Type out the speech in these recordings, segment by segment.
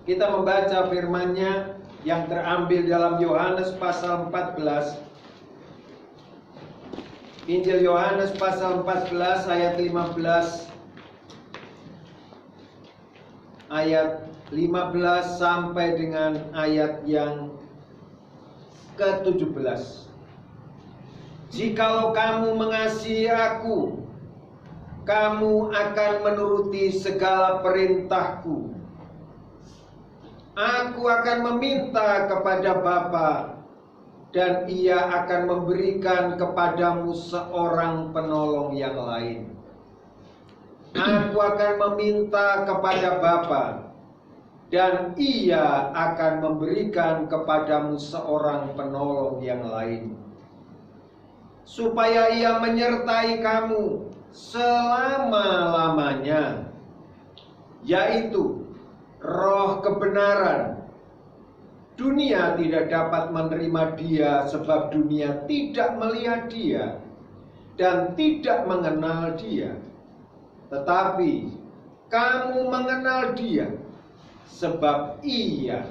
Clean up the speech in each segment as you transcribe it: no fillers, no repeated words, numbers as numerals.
Kita membaca firman-Nya yang terambil dalam Yohanes pasal 14. Injil Yohanes pasal 14 ayat 15. Ayat 15 sampai dengan ayat yang ke-17. Jikalau kamu mengasihi aku, kamu akan menuruti segala perintahku. Aku akan meminta kepada Bapa, dan Ia akan memberikan kepadamu seorang penolong yang lain. Aku akan meminta kepada Bapa, dan Ia akan memberikan kepadamu seorang penolong yang lain, supaya Ia menyertai kamu selama-lamanya, yaitu Roh kebenaran. Dunia tidak dapat menerima Dia sebab dunia tidak melihat Dia dan tidak mengenal Dia. Tetapi kamu mengenal Dia sebab Ia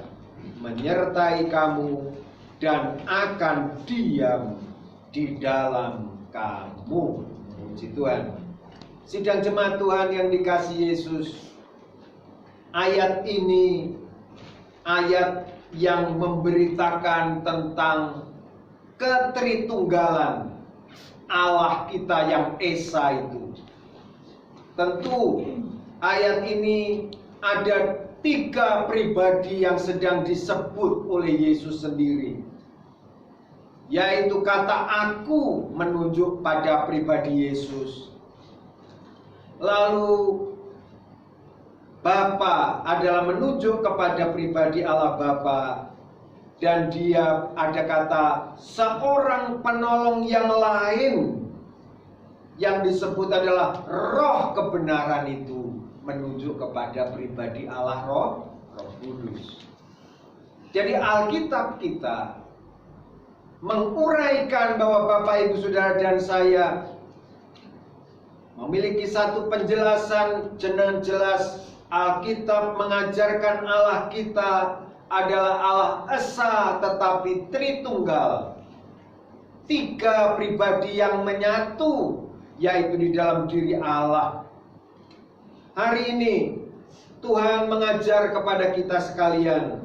menyertai kamu dan akan diam di dalam kamu. Puji Tuhan. Sidang jemaat Tuhan yang dikasihi Yesus, ayat ini ayat yang memberitakan tentang ketritunggalan Allah kita yang esa itu. Tentu ayat ini ada 3 pribadi yang sedang disebut oleh Yesus sendiri, yaitu kata aku menunjuk pada pribadi Yesus. Lalu Bapa adalah menunjuk kepada pribadi Allah Bapa, dan Dia ada kata seorang penolong yang lain yang disebut adalah Roh kebenaran, itu menunjuk kepada pribadi Allah Roh Kudus. Jadi Alkitab kita menguraikan bahwa Bapak, Ibu, Saudara, dan saya memiliki satu penjelasan dengan jelas. Alkitab mengajarkan Allah kita adalah Allah Esa tetapi Tritunggal. 3 pribadi yang menyatu, yaitu di dalam diri Allah. Hari ini Tuhan mengajar kepada kita sekalian,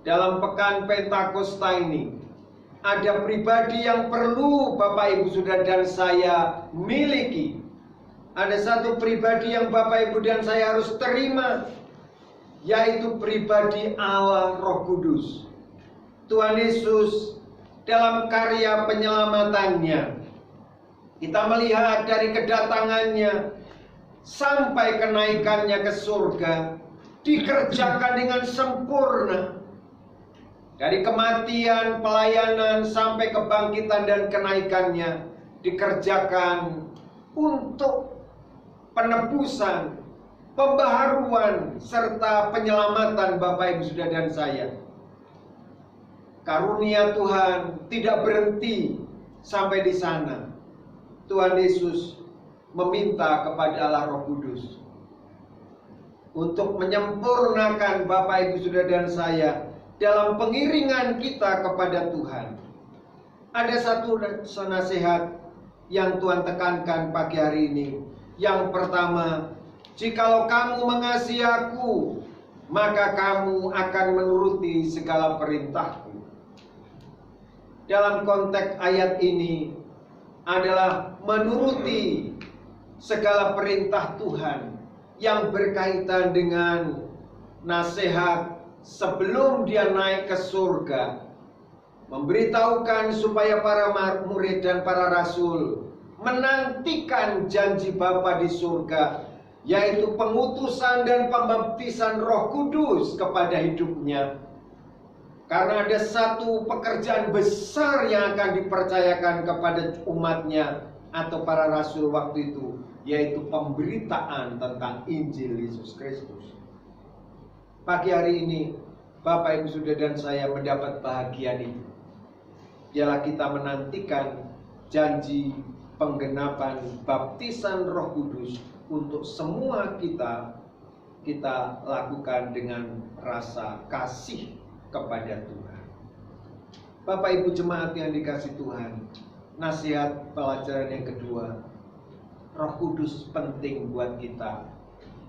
dalam pekan Pentakosta ini ada pribadi yang perlu Bapak, Ibu, Saudara, dan saya miliki. Ada satu pribadi yang Bapak, Ibu, dan saya harus terima, yaitu pribadi Allah Roh Kudus. Tuhan Yesus dalam karya penyelamatannya, kita melihat dari kedatangannya sampai kenaikannya ke surga, dikerjakan dengan sempurna. Dari kematian, pelayanan, sampai kebangkitan dan kenaikannya dikerjakan untuk penebusan, pembaharuan, serta penyelamatan Bapak, Ibu, Saudara, dan saya. Karunia Tuhan tidak berhenti sampai di sana. Tuhan Yesus meminta kepada Allah Roh Kudus untuk menyempurnakan Bapak, Ibu, Saudara, dan saya dalam pengiringan kita kepada Tuhan. Ada satu nasihat yang Tuhan tekankan pagi hari ini. Yang pertama, jikalau kamu mengasihi aku, maka kamu akan menuruti segala perintahku. Dalam konteks ayat ini adalah menuruti segala perintah Tuhan yang berkaitan dengan nasihat sebelum Dia naik ke surga, memberitahukan supaya para murid dan para rasul menantikan janji Bapa di surga, yaitu pengutusan dan pembaptisan Roh Kudus kepada hidupnya. Karena ada satu pekerjaan besar yang akan dipercayakan kepada umatnya atau para rasul waktu itu, yaitu pemberitaan tentang Injil Yesus Kristus. Pagi hari ini Bapak, Ibu, Saudara, dan saya mendapat bahagian itu. Ialah kita menantikan janji penggenapan baptisan Roh Kudus untuk semua kita kita lakukan dengan rasa kasih kepada Tuhan. Bapak Ibu jemaat yang dikasih Tuhan, nasihat pelajaran yang kedua, Roh Kudus penting buat kita.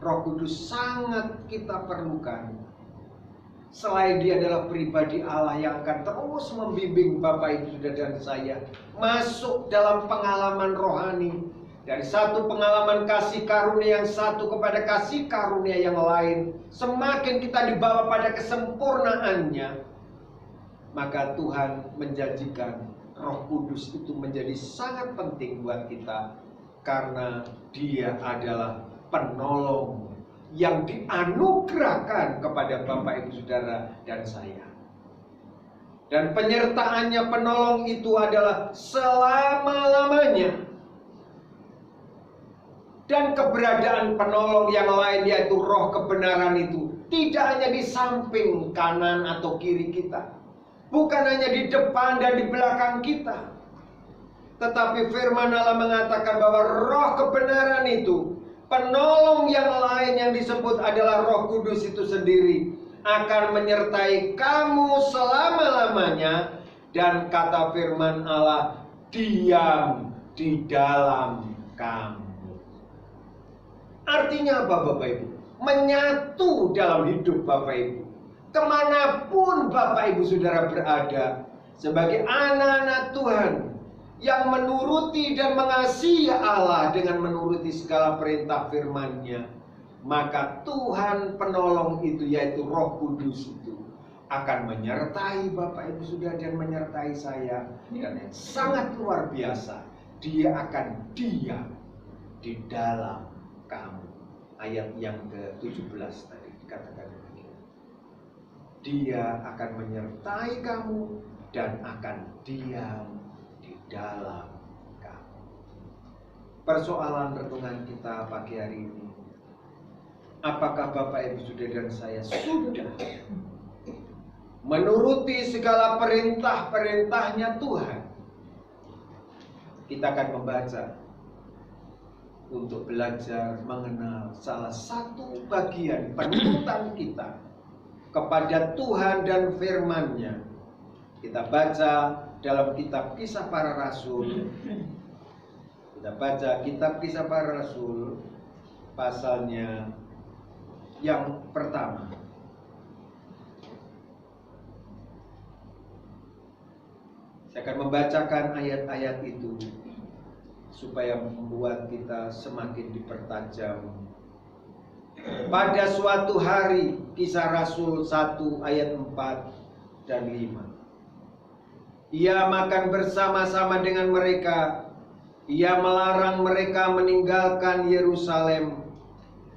Roh Kudus sangat kita perlukan. Selain Dia adalah pribadi Allah yang akan terus membimbing Bapak Ibu Saudara dan saya masuk dalam pengalaman rohani, dari satu pengalaman kasih karunia yang satu kepada kasih karunia yang lain. Semakin kita dibawa pada kesempurnaannya, maka Tuhan menjanjikan Roh Kudus itu menjadi sangat penting buat kita, karena Dia adalah penolong yang dianugerahkan kepada Bapak Ibu Saudara dan saya. Dan penyertaannya penolong itu adalah selama-lamanya. Dan keberadaan penolong yang lain, yaitu roh kebenaran itu, tidak hanya di samping kanan atau kiri kita, bukan hanya di depan dan di belakang kita, tetapi firman Allah mengatakan bahwa roh kebenaran itu, penolong yang lain yang disebut adalah Roh Kudus itu sendiri, akan menyertai kamu selama-lamanya. Dan kata firman Allah, diam di dalam kamu. Artinya apa Bapak Ibu? Menyatu dalam hidup Bapak Ibu. Kemanapun Bapak Ibu Saudara berada, sebagai anak-anak Tuhan yang menuruti dan mengasihi Allah dengan menuruti segala perintah firman-Nya, maka Tuhan penolong itu, yaitu Roh Kudus itu, akan menyertai Bapak Ibu Saudara dan menyertai saya. Dan yang sangat luar biasa, Dia akan diam di dalam kamu. Ayat yang ke-17 tadi dikatakan demikian. Dia akan menyertai kamu dan akan diam di dalam kamu. Persoalan renungan kita pagi hari ini, apakah Bapak Ibu Saudara dan saya sudah menuruti segala perintah-perintahnya Tuhan? Kita akan membaca untuk belajar mengenal salah satu bagian penurutan kita kepada Tuhan dan firman-Nya. Kita baca dalam kitab Kisah Para Rasul. Kita baca kitab Kisah Para Rasul, pasalnya yang pertama. Saya akan membacakan ayat-ayat itu supaya membuat kita semakin dipertajam. Pada suatu hari, Kisah Rasul 1 ayat 4 dan 5. Ia makan bersama-sama dengan mereka. Ia melarang mereka meninggalkan Yerusalem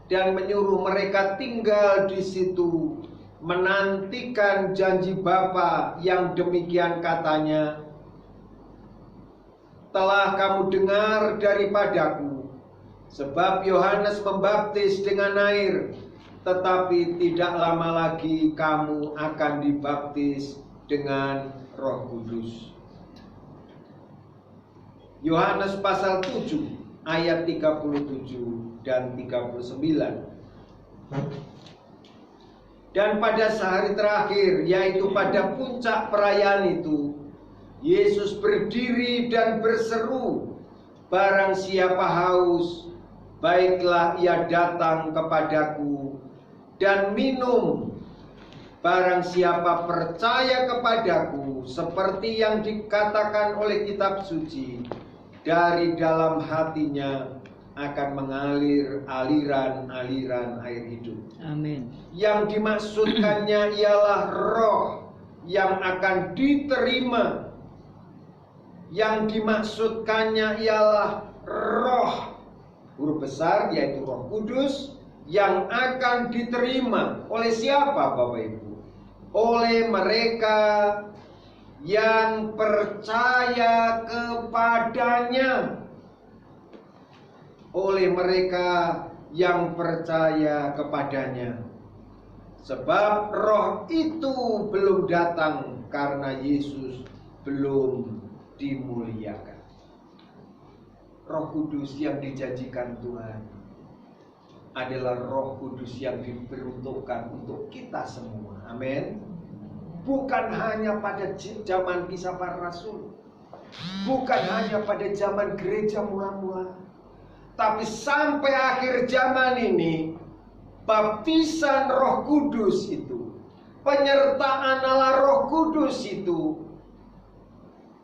dan menyuruh mereka tinggal di situ, menantikan janji Bapa yang demikian katanya, telah kamu dengar daripadaku, sebab Yohanes membaptis dengan air, tetapi tidak lama lagi kamu akan dibaptis dengan Roh Kudus. Yohanes pasal 7 ayat 37 dan 39. Dan pada sehari terakhir, yaitu pada puncak perayaan itu, Yesus berdiri dan berseru, barang siapa haus, baiklah ia datang kepadaku dan minum. Barang siapa percaya kepadaku, seperti yang dikatakan oleh kitab suci, dari dalam hatinya akan mengalir aliran-aliran air hidup. Amin. Yang dimaksudkannya ialah roh yang akan diterima. Yang dimaksudkannya ialah roh, huruf besar, yaitu Roh Kudus, yang akan diterima oleh siapa Bapak Ibu? Oleh mereka yang percaya kepadanya. Oleh mereka yang percaya kepadanya. Sebab roh itu belum datang karena Yesus belum dimuliakan. Roh Kudus yang dijanjikan Tuhan adalah Roh Kudus yang diperuntukkan untuk kita semua. Amin. Bukan hanya pada zaman Kisah Para Rasul, bukan hanya pada zaman gereja mula-mula, tapi sampai akhir zaman ini, baptisan Roh Kudus itu, penyertaan Allah Roh Kudus itu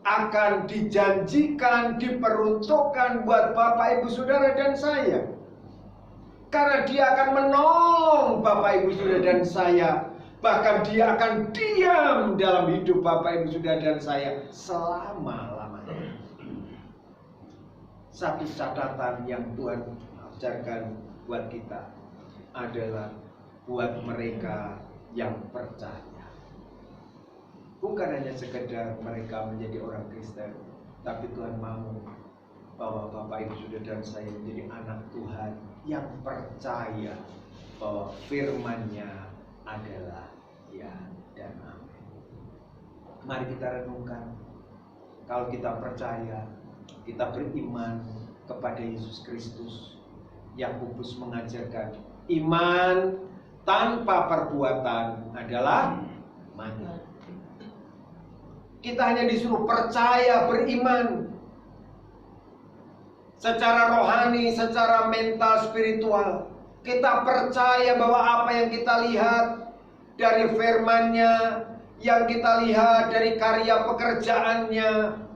akan dijanjikan, diperuntukkan buat Bapak, Ibu, Saudara, dan saya. Karena dia akan menolong Bapak, Ibu, Saudara, dan saya. Bahkan dia akan diam dalam hidup Bapak, Ibu, Saudara, dan saya selama-lamanya. Satu catatan yang Tuhan ajarkan buat kita adalah buat mereka yang percaya. Bukan hanya sekedar mereka menjadi orang Kristen, tapi Tuhan mau bahwa Bapak, Ibu, Saudara, dan saya menjadi anak Tuhan yang percaya bahwa firman-Nya adalah ya dan amin. Mari kita renungkan. Kalau kita percaya, kita beriman kepada Yesus Kristus. Yakobus mengajarkan iman tanpa perbuatan adalah mati. Kita hanya disuruh percaya, beriman secara rohani, secara mental, spiritual. Kita percaya bahwa apa yang kita lihat dari firman-Nya, yang kita lihat dari karya pekerjaannya,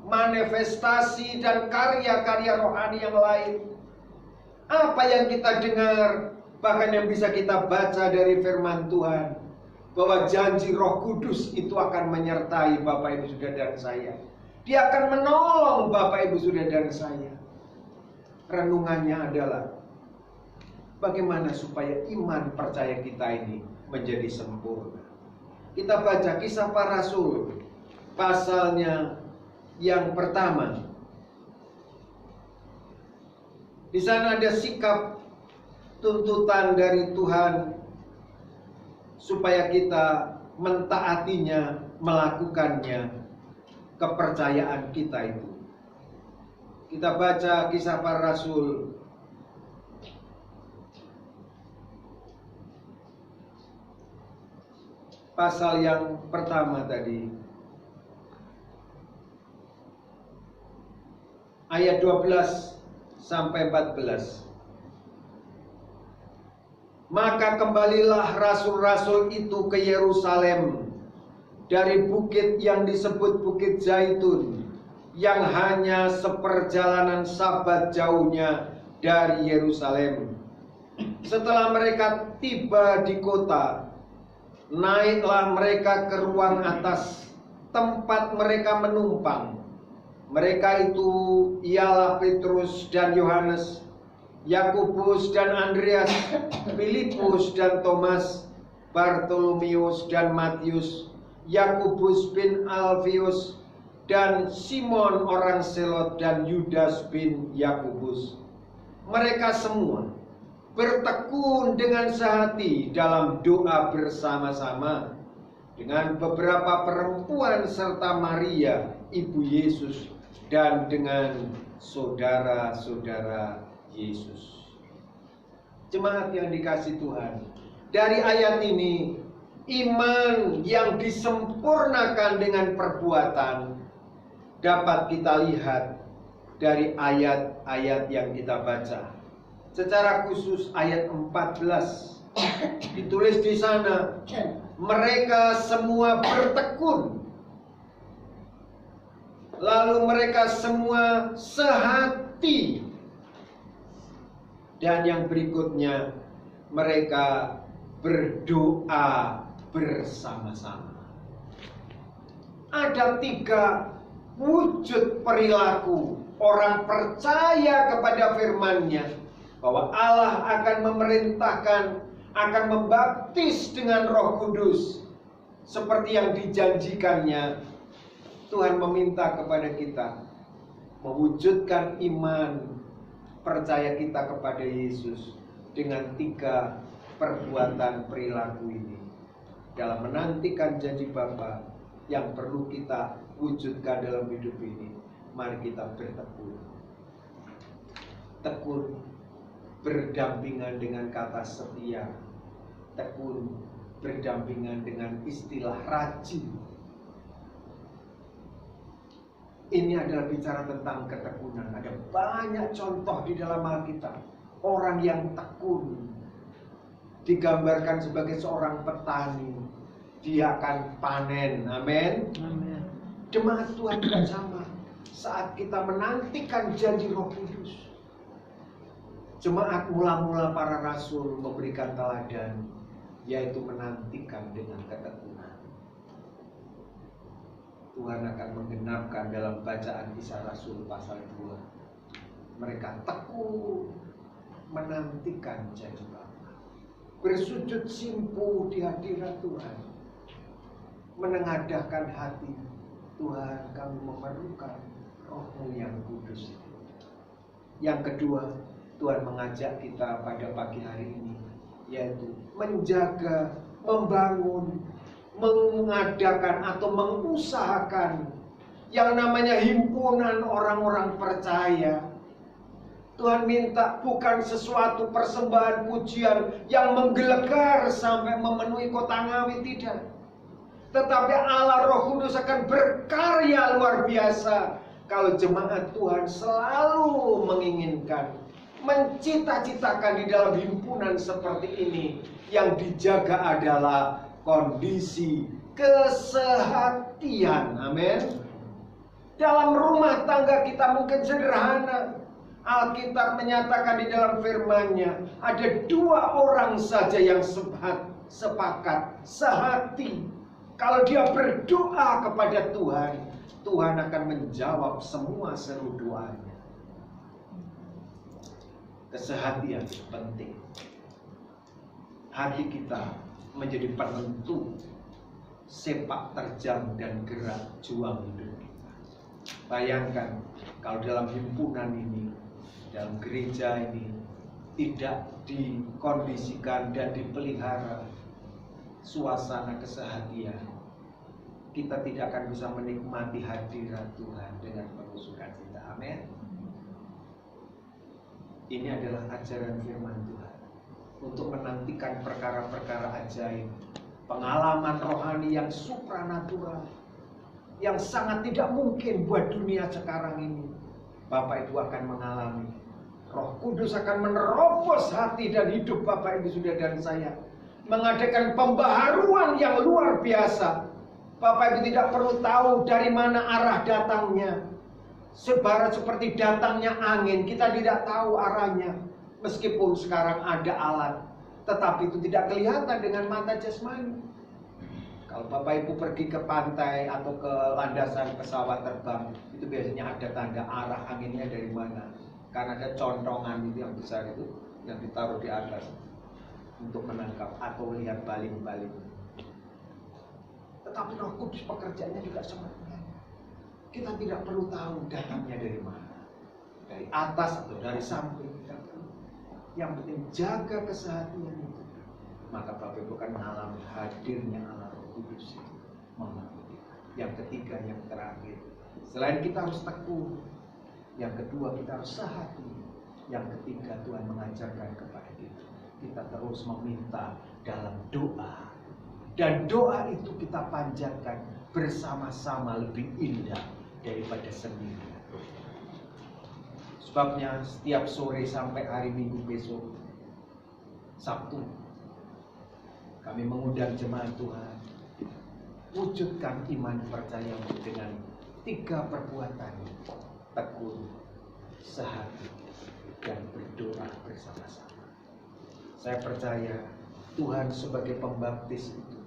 manifestasi dan karya-karya rohani yang lain, apa yang kita dengar, bahkan yang bisa kita baca dari firman Tuhan, bahwa janji Roh Kudus itu akan menyertai Bapak, Ibu, Saudara, dan saya. Dia akan menolong Bapak, Ibu, Saudara, dan saya. Renungannya adalah bagaimana supaya iman percaya kita ini menjadi sempurna. Kita baca Kisah Para Rasul pasalnya yang pertama. Di sana ada sikap tuntutan dari Tuhan supaya kita mentaatinya, melakukannya, kepercayaan kita itu. Kita baca Kisah Para Rasul pasal yang pertama tadi, ayat 12 sampai 14. Maka kembalilah rasul-rasul itu ke Yerusalem dari bukit yang disebut Bukit Zaitun, yang hanya seperjalanan Sabat jauhnya dari Yerusalem. Setelah mereka tiba di kota, naiklah mereka ke ruang atas, tempat mereka menumpang. Mereka itu ialah Petrus dan Yohanes, Yakobus dan Andreas, Filipus dan Thomas, Bartolomeus dan Matius, Yakobus bin Alfius, dan Simon orang Selot, dan Yudas bin Yakobus. Mereka semua bertekun dengan sehati dalam doa bersama-sama dengan beberapa perempuan serta Maria, ibu Yesus, dan dengan saudara-saudara Yesus. Jemaat yang dikasihi Tuhan, dari ayat ini, iman yang disempurnakan dengan perbuatan dapat kita lihat dari ayat-ayat yang kita baca. Secara khusus ayat 14 ditulis di sana, mereka semua bertekun, lalu mereka semua sehati, dan yang berikutnya mereka berdoa bersama-sama. Ada 3 wujud perilaku orang percaya kepada firman-Nya, bahwa Allah akan memerintahkan, akan membaptis dengan Roh Kudus seperti yang dijanjikannya. Tuhan meminta kepada kita mewujudkan iman percaya kita kepada Yesus dengan 3 perbuatan perilaku ini dalam menantikan janji Bapa yang perlu kita wujudkan dalam hidup ini. Mari kita bertekun, tekun, berdampingan dengan kata setia, tekun berdampingan dengan istilah rajin. Ini adalah bicara tentang ketekunan. Ada banyak contoh di dalam Alkitab. Orang yang tekun digambarkan sebagai seorang petani. Dia akan panen. Amin. Amin. Jemaat Tuhan juga sama. Saat kita menantikan janji Roh Kudus, jemaat mula-mula para rasul memberikan teladan, yaitu menantikan dengan ketekunan. Tuhan akan menggenapkan dalam bacaan Kisah Rasul pasal 2. Mereka tekun menantikan janji Bapa, bersujud simpuh di hadirat Tuhan, menengadahkan hati. Tuhan, kami memerlukan Roh-Mu yang kudus. Yang kedua, Tuhan mengajak kita pada pagi hari ini, yaitu menjaga, membangun, mengadakan atau mengusahakan yang namanya himpunan orang-orang percaya. Tuhan minta bukan sesuatu persembahan pujian yang menggelegar sampai memenuhi kota Ngawi, tidak. Tetapi Allah Roh Kudus akan berkarya luar biasa kalau jemaat Tuhan selalu menginginkan, mencita-citakan di dalam himpunan seperti ini. Yang dijaga adalah kondisi kesehatian. Amin. Dalam rumah tangga kita mungkin sederhana. Alkitab menyatakan di dalam firman-Nya, ada 2 orang saja yang sepakat, sehati. Kalau dia berdoa kepada Tuhan, Tuhan akan menjawab semua seru doanya. Kesehatian penting. Hati kita menjadi penentu sepak terjang dan gerak juang hidup kita. Bayangkan kalau dalam himpunan ini, dalam gereja ini tidak dikondisikan dan dipelihara suasana kesehatian, kita tidak akan bisa menikmati hadirat Tuhan dengan penuh sukacita. Amin. Ini adalah ajaran firman Tuhan untuk menantikan perkara-perkara ajaib, pengalaman rohani yang supranatural, yang sangat tidak mungkin buat dunia sekarang ini. Bapak Ibu akan mengalami. Roh Kudus akan menerobos hati dan hidup Bapak Ibu Saudara dan saya, mengadakan pembaharuan yang luar biasa. Bapak Ibu tidak perlu tahu dari mana arah datangnya. Seperti datangnya angin, kita tidak tahu arahnya. Meskipun sekarang ada alat, tetapi itu tidak kelihatan dengan mata jasmani. Kalau Bapak Ibu pergi ke pantai atau ke landasan pesawat terbang, itu biasanya ada tanda arah anginnya dari mana. Karena ada contongan itu yang besar itu, yang ditaruh di atas untuk menangkap atau lihat baling-baling. Tetapi Roh Kudus pekerjaannya juga sebenarnya. Kita tidak perlu tahu datangnya dari mana, dari atas atau dari samping. Yang penting jaga kesehatan itu. Maka Bapak Ibu akan mengalami hadirnya Allah Roh Kudus itu membantu kita. Yang ketiga, yang terakhir, selain kita harus tekun, yang kedua kita harus sehati. Yang ketiga, Tuhan mengajarkan kepada kita terus meminta dalam doa. Dan doa itu kita panjatkan bersama-sama lebih indah daripada sendirian. Sebabnya setiap sore sampai hari Minggu besok, Sabtu, kami mengundang jemaat Tuhan, wujudkan iman percayamu dengan 3 perbuatan: tekun, sehati, dan berdoa bersama-sama. Saya percaya Tuhan sebagai pembaptis itu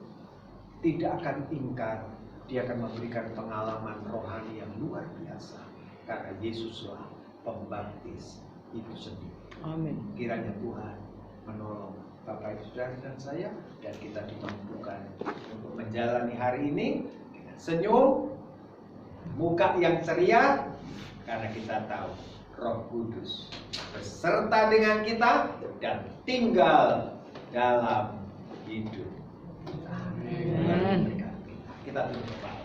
tidak akan ingkar. Dia akan memberikan pengalaman rohani yang luar biasa, karena Yesuslah pembaptis itu sendiri. Amin. Kiranya Tuhan menolong Bapak Ibu Saudara dan saya, dan kita dimampukan untuk menjalani hari ini dengan senyum, muka yang ceria, karena kita tahu Roh Kudus beserta dengan kita dan tinggal dalam hidup. Amin. Kita tunggu Bapak.